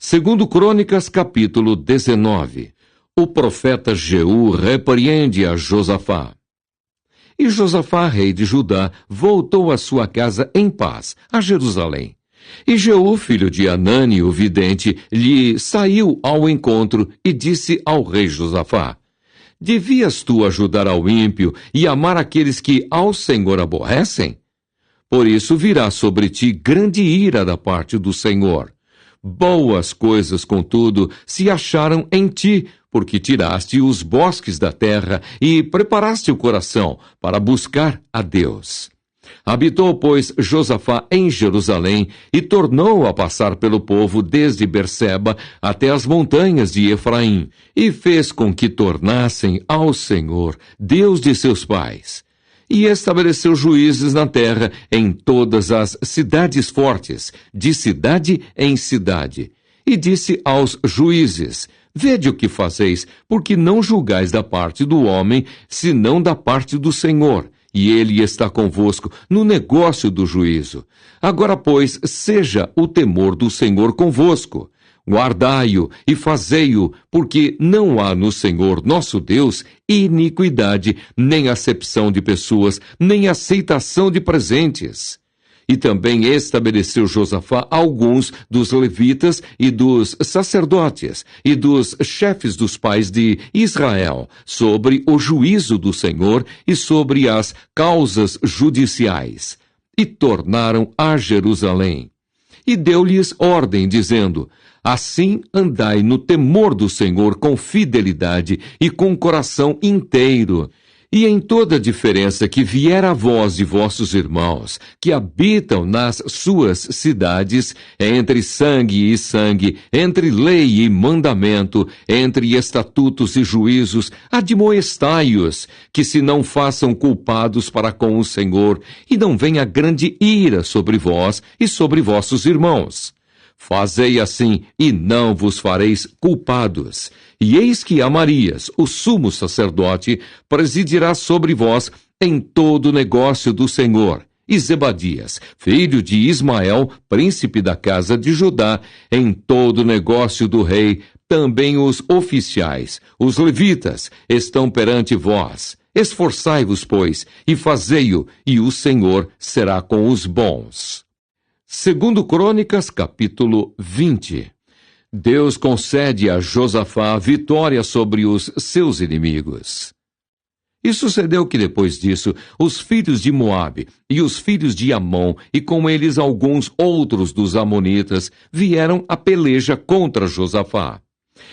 Segundo Crônicas, capítulo 19. O profeta Jeú repreende a Josafá. E Josafá, rei de Judá, voltou à sua casa em paz, a Jerusalém. E Jeú, filho de Anani, o vidente, lhe saiu ao encontro e disse ao rei Josafá: Devias tu ajudar ao ímpio e amar aqueles que ao Senhor aborrecem? Por isso virá sobre ti grande ira da parte do Senhor. Boas coisas, contudo, se acharam em ti, porque tiraste os bosques da terra e preparaste o coração para buscar a Deus. Habitou, pois, Josafá em Jerusalém e tornou a passar pelo povo desde Berseba até as montanhas de Efraim, e fez com que tornassem ao Senhor, Deus de seus pais. E estabeleceu juízes na terra em todas as cidades fortes, de cidade em cidade. E disse aos juízes: Vede o que fazeis, porque não julgais da parte do homem, senão da parte do Senhor, e ele está convosco no negócio do juízo. Agora, pois, seja o temor do Senhor convosco. Guardai-o e fazei-o, porque não há no Senhor nosso Deus iniquidade, nem acepção de pessoas, nem aceitação de presentes. E também estabeleceu Josafá alguns dos levitas e dos sacerdotes e dos chefes dos pais de Israel sobre o juízo do Senhor e sobre as causas judiciais. E tornaram a Jerusalém. E deu-lhes ordem, dizendo: Assim andai no temor do Senhor com fidelidade e com coração inteiro. E em toda diferença que vier a vós e vossos irmãos, que habitam nas suas cidades, entre sangue e sangue, entre lei e mandamento, entre estatutos e juízos, admoestai-os, que se não façam culpados para com o Senhor, e não venha grande ira sobre vós e sobre vossos irmãos. Fazei assim, e não vos fareis culpados. E eis que Amarias, o sumo sacerdote, presidirá sobre vós em todo o negócio do Senhor. E Zebadias, filho de Ismael, príncipe da casa de Judá, em todo o negócio do rei. Também os oficiais, os levitas, estão perante vós. Esforçai-vos, pois, e fazei-o, e o Senhor será com os bons. Segundo Crônicas, capítulo 20. Deus concede a Josafá vitória sobre os seus inimigos. E sucedeu que depois disso, os filhos de Moabe e os filhos de Amon, e com eles alguns outros dos amonitas, vieram a peleja contra Josafá.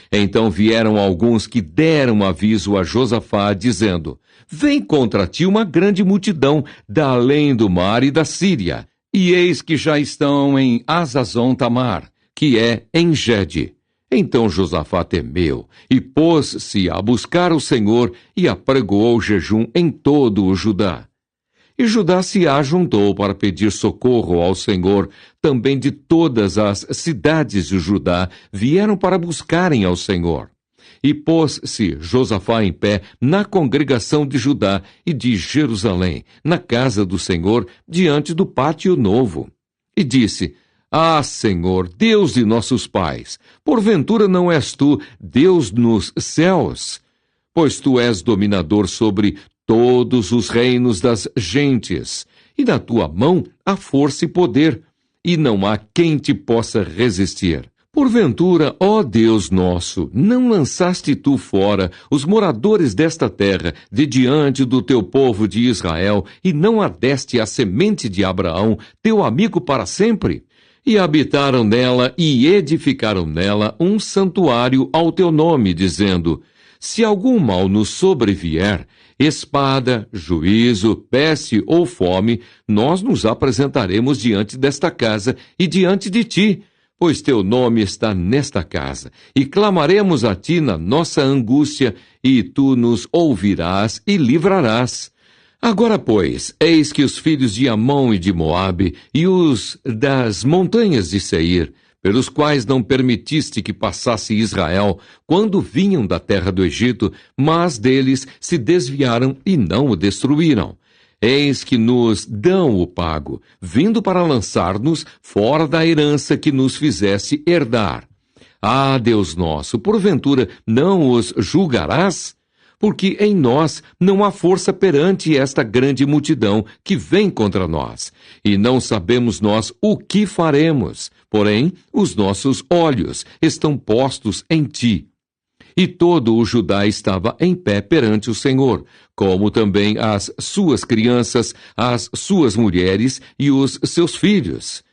Então vieram alguns que deram aviso a Josafá, dizendo: Vem contra ti uma grande multidão da além do mar e da Síria. E eis que já estão em Hazazon Tamar, que é em Gede. Então Josafá temeu, e pôs-se a buscar o Senhor, e apregoou jejum em todo o Judá. E Judá se ajuntou para pedir socorro ao Senhor. Também de todas as cidades de Judá vieram para buscarem ao Senhor. E pôs-se Josafá em pé na congregação de Judá e de Jerusalém, na casa do Senhor, diante do pátio novo. E disse: Ah, Senhor, Deus de nossos pais, porventura não és tu Deus nos céus? Pois tu és dominador sobre todos os reinos das gentes, e na tua mão há força e poder, e não há quem te possa resistir. Porventura, ó Deus nosso, não lançaste tu fora os moradores desta terra de diante do teu povo de Israel, e não adeste a semente de Abraão, teu amigo para sempre? E habitaram nela e edificaram nela um santuário ao teu nome, dizendo: Se algum mal nos sobrevier, espada, juízo, peste ou fome, nós nos apresentaremos diante desta casa e diante de ti, pois teu nome está nesta casa, e clamaremos a ti na nossa angústia, e tu nos ouvirás e livrarás. Agora, pois, eis que os filhos de Amon e de Moabe, e os das montanhas de Seir, pelos quais não permitiste que passasse Israel, quando vinham da terra do Egito, mas deles se desviaram e não o destruíram. Eis que nos dão o pago, vindo para lançar-nos fora da herança que nos fizesse herdar. Ah, Deus nosso, porventura não os julgarás? Porque em nós não há força perante esta grande multidão que vem contra nós, e não sabemos nós o que faremos, porém os nossos olhos estão postos em ti. E todo o Judá estava em pé perante o Senhor, como também as suas crianças, as suas mulheres e os seus filhos.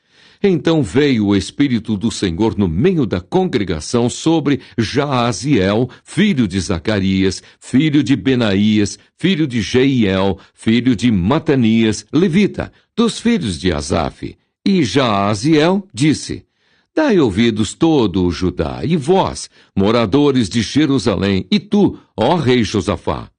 Então veio o Espírito do Senhor no meio da congregação sobre Jaaziel, filho de Zacarias, filho de Benaías, filho de Jeiel, filho de Matanias, levita, dos filhos de Asaf. E Jaaziel disse: Dai ouvidos todo o Judá, e vós, moradores de Jerusalém, e tu, ó rei Josafá.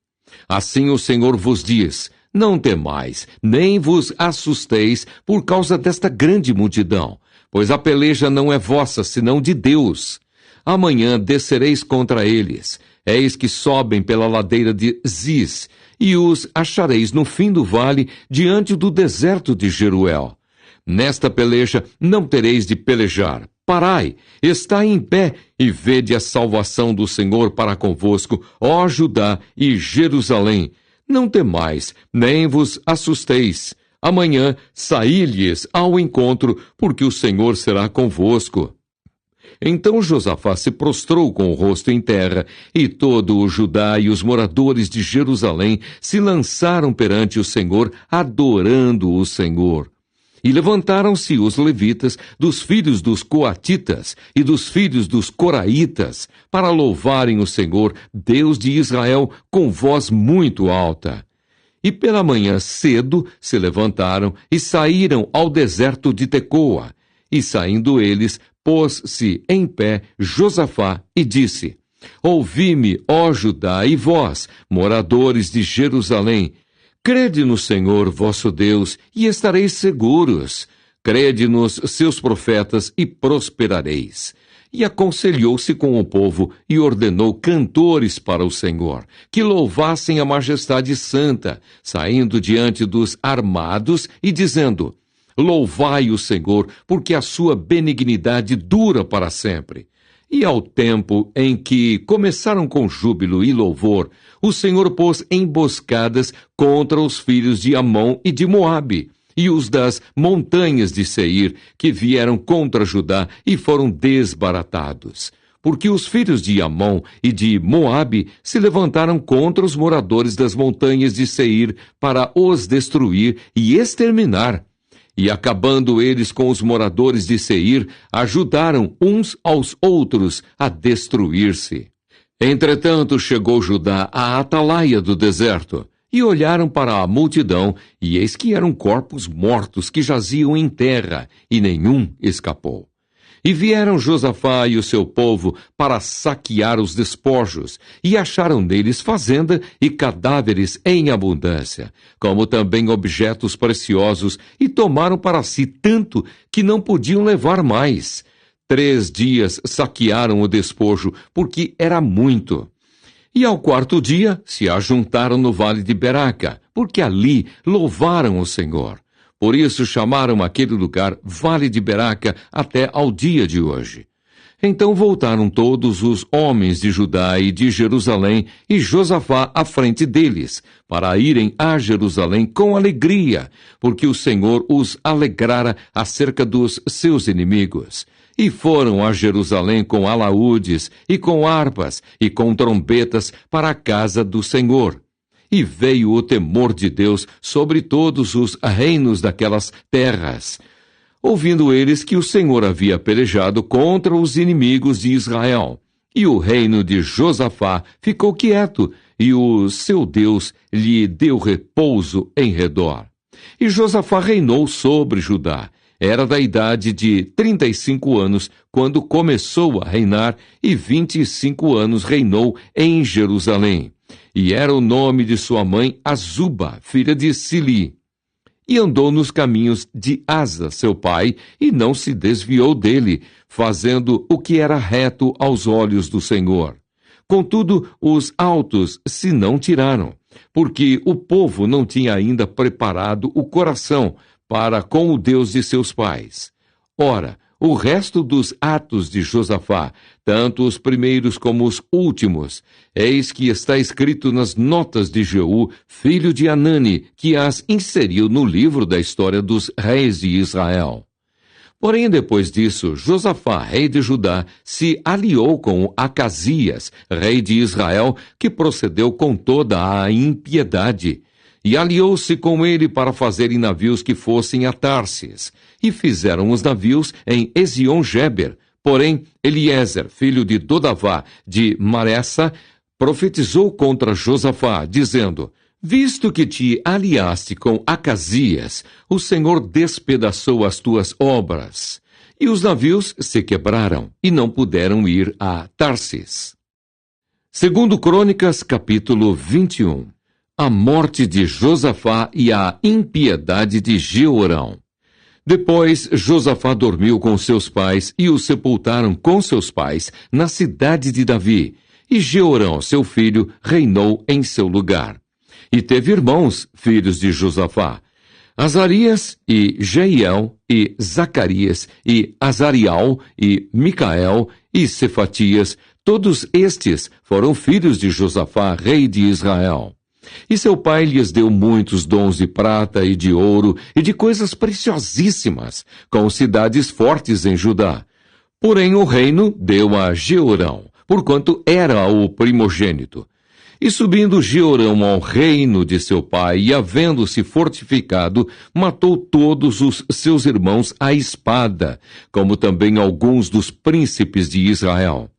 Assim o Senhor vos diz: Não temais, nem vos assusteis por causa desta grande multidão, pois a peleja não é vossa, senão de Deus. Amanhã descereis contra eles. Eis que sobem pela ladeira de Ziz, e os achareis no fim do vale, diante do deserto de Jeruel. Nesta peleja não tereis de pelejar. Parai, estai em pé, e vede a salvação do Senhor para convosco, ó Judá e Jerusalém. Não temais, nem vos assusteis. Amanhã saí-lhes ao encontro, porque o Senhor será convosco. Então Josafá se prostrou com o rosto em terra, e todo o Judá e os moradores de Jerusalém se lançaram perante o Senhor, adorando o Senhor. E levantaram-se os levitas dos filhos dos coatitas e dos filhos dos coraitas, para louvarem o Senhor, Deus de Israel, com voz muito alta. E pela manhã cedo se levantaram e saíram ao deserto de Tecoa. E saindo eles, pôs-se em pé Josafá e disse: Ouvi-me, ó Judá, e vós, moradores de Jerusalém, crede no Senhor vosso Deus, e estareis seguros. Crede nos seus profetas, e prosperareis. E aconselhou-se com o povo, e ordenou cantores para o Senhor, que louvassem a majestade santa, saindo diante dos armados, e dizendo: Louvai o Senhor, porque a sua benignidade dura para sempre. E ao tempo em que começaram com júbilo e louvor, o Senhor pôs emboscadas contra os filhos de Amon e de Moabe, e os das montanhas de Seir, que vieram contra Judá e foram desbaratados. Porque os filhos de Amon e de Moabe se levantaram contra os moradores das montanhas de Seir para os destruir e exterminar. E acabando eles com os moradores de Seir, ajudaram uns aos outros a destruir-se. Entretanto chegou Judá à atalaia do deserto, e olharam para a multidão, e eis que eram corpos mortos que jaziam em terra, e nenhum escapou. E vieram Josafá e o seu povo para saquear os despojos, e acharam neles fazenda e cadáveres em abundância, como também objetos preciosos, e tomaram para si tanto que não podiam levar mais. 3 dias saquearam o despojo, porque era muito. E ao 4º dia se ajuntaram no vale de Beraca, porque ali louvaram o Senhor. Por isso chamaram aquele lugar Vale de Beraca até ao dia de hoje. Então voltaram todos os homens de Judá e de Jerusalém, e Josafá à frente deles, para irem a Jerusalém com alegria, porque o Senhor os alegrara acerca dos seus inimigos. E foram a Jerusalém com alaúdes, e com harpas, e com trombetas para a casa do Senhor. E veio o temor de Deus sobre todos os reinos daquelas terras, ouvindo eles que o Senhor havia pelejado contra os inimigos de Israel. E o reino de Josafá ficou quieto, e o seu Deus lhe deu repouso em redor. E Josafá reinou sobre Judá. Era da idade de 35 anos, quando começou a reinar, e 25 anos reinou em Jerusalém. E era o nome de sua mãe Azuba, filha de Sili. E andou nos caminhos de Asa, seu pai, e não se desviou dele, fazendo o que era reto aos olhos do Senhor. Contudo, os altos se não tiraram, porque o povo não tinha ainda preparado o coração para com o Deus de seus pais. Ora, o resto dos atos de Josafá, tanto os primeiros como os últimos, eis que está escrito nas notas de Jeú, filho de Anani, que as inseriu no livro da história dos reis de Israel. Porém, depois disso, Josafá, rei de Judá, se aliou com Acasias, rei de Israel, que procedeu com toda a impiedade, e aliou-se com ele para fazerem navios que fossem a Tarsis, e fizeram os navios em Ezion-Geber. Porém, Eliezer, filho de Dodavá, de Maressa, profetizou contra Josafá, dizendo: visto que te aliaste com Acasias, o Senhor despedaçou as tuas obras. E os navios se quebraram, e não puderam ir a Tarsis. Segundo Crônicas, capítulo 21. A morte de Josafá e a impiedade de Jeorão. Depois, Josafá dormiu com seus pais, e o sepultaram com seus pais na cidade de Davi. E Jeorão, seu filho, reinou em seu lugar. E teve irmãos, filhos de Josafá: Azarias, e Jeiel, e Zacarias, e Azarial, e Micael, e Cefatias. Todos estes foram filhos de Josafá, rei de Israel. E seu pai lhes deu muitos dons de prata e de ouro e de coisas preciosíssimas, com cidades fortes em Judá. Porém o reino deu a Jeorão, porquanto era o primogênito. E subindo Jeorão ao reino de seu pai, e havendo-se fortificado, matou todos os seus irmãos à espada, como também alguns dos príncipes de Israel.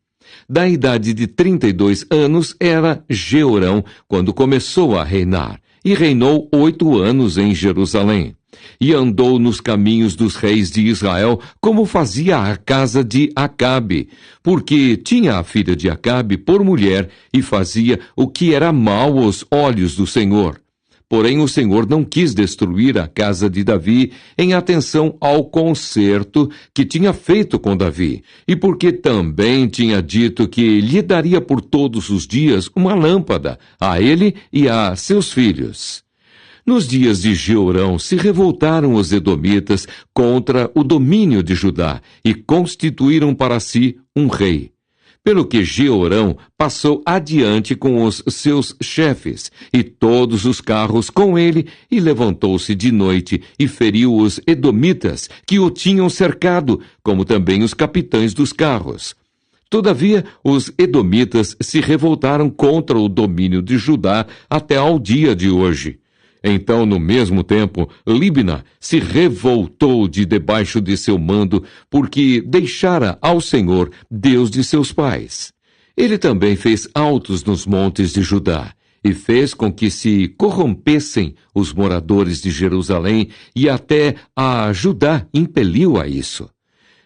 Da idade de 32 anos era Jeorão, quando começou a reinar, e reinou 8 anos em Jerusalém. E andou nos caminhos dos reis de Israel, como fazia a casa de Acabe, porque tinha a filha de Acabe por mulher, e fazia o que era mau aos olhos do Senhor. Porém o Senhor não quis destruir a casa de Davi em atenção ao concerto que tinha feito com Davi, e porque também tinha dito que lhe daria por todos os dias uma lâmpada, a ele e a seus filhos. Nos dias de Jeorão se revoltaram os edomitas contra o domínio de Judá e constituíram para si um rei. Pelo que Jeorão passou adiante com os seus chefes e todos os carros com ele, e levantou-se de noite e feriu os edomitas que o tinham cercado, como também os capitães dos carros. Todavia, os edomitas se revoltaram contra o domínio de Judá até ao dia de hoje. Então, no mesmo tempo, Libna se revoltou de debaixo de seu mando, porque deixara ao Senhor, Deus de seus pais. Ele também fez altos nos montes de Judá, e fez com que se corrompessem os moradores de Jerusalém, e até a Judá impeliu a isso.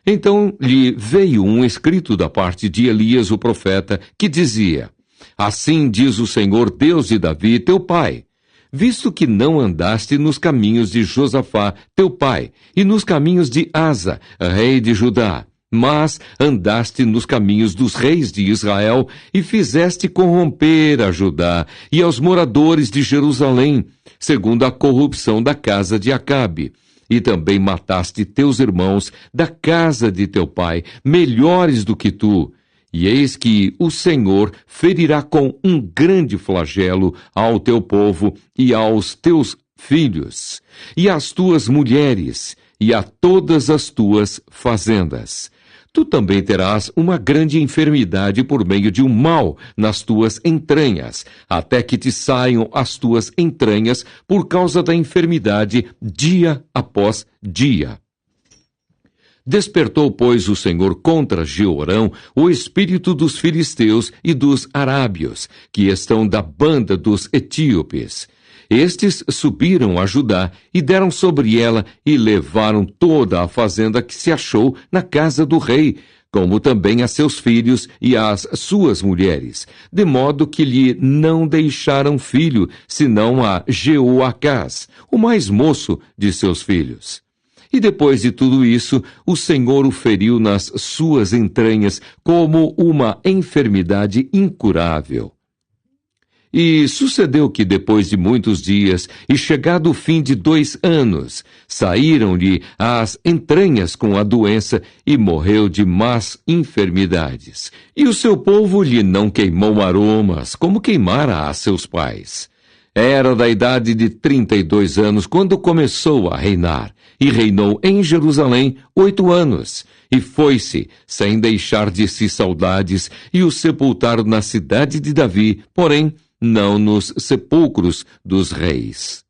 Então lhe veio um escrito da parte de Elias o profeta, que dizia: assim diz o Senhor, Deus de Davi, teu pai: visto que não andaste nos caminhos de Josafá, teu pai, e nos caminhos de Asa, rei de Judá, mas andaste nos caminhos dos reis de Israel, e fizeste corromper a Judá e aos moradores de Jerusalém, segundo a corrupção da casa de Acabe. E também mataste teus irmãos da casa de teu pai, melhores do que tu. E eis que o Senhor ferirá com um grande flagelo ao teu povo e aos teus filhos, e às tuas mulheres, e a todas as tuas fazendas. Tu também terás uma grande enfermidade por meio de um mal nas tuas entranhas, até que te saiam as tuas entranhas por causa da enfermidade dia após dia. Despertou, pois, o Senhor contra Jeorão o espírito dos filisteus e dos arábios, que estão da banda dos etíopes. Estes subiram a Judá e deram sobre ela e levaram toda a fazenda que se achou na casa do rei, como também a seus filhos e às suas mulheres, de modo que lhe não deixaram filho, senão a Jeoacás, o mais moço de seus filhos. E depois de tudo isso, o Senhor o feriu nas suas entranhas como uma enfermidade incurável. E sucedeu que, depois de muitos dias, e chegado o fim de 2 anos, saíram-lhe as entranhas com a doença, e morreu de más enfermidades. E o seu povo lhe não queimou aromas, como queimara a seus pais. Era da idade de 32 anos, quando começou a reinar, e reinou em Jerusalém 8 anos. E foi-se, sem deixar de si saudades, e o sepultaram na cidade de Davi, porém, não nos sepulcros dos reis.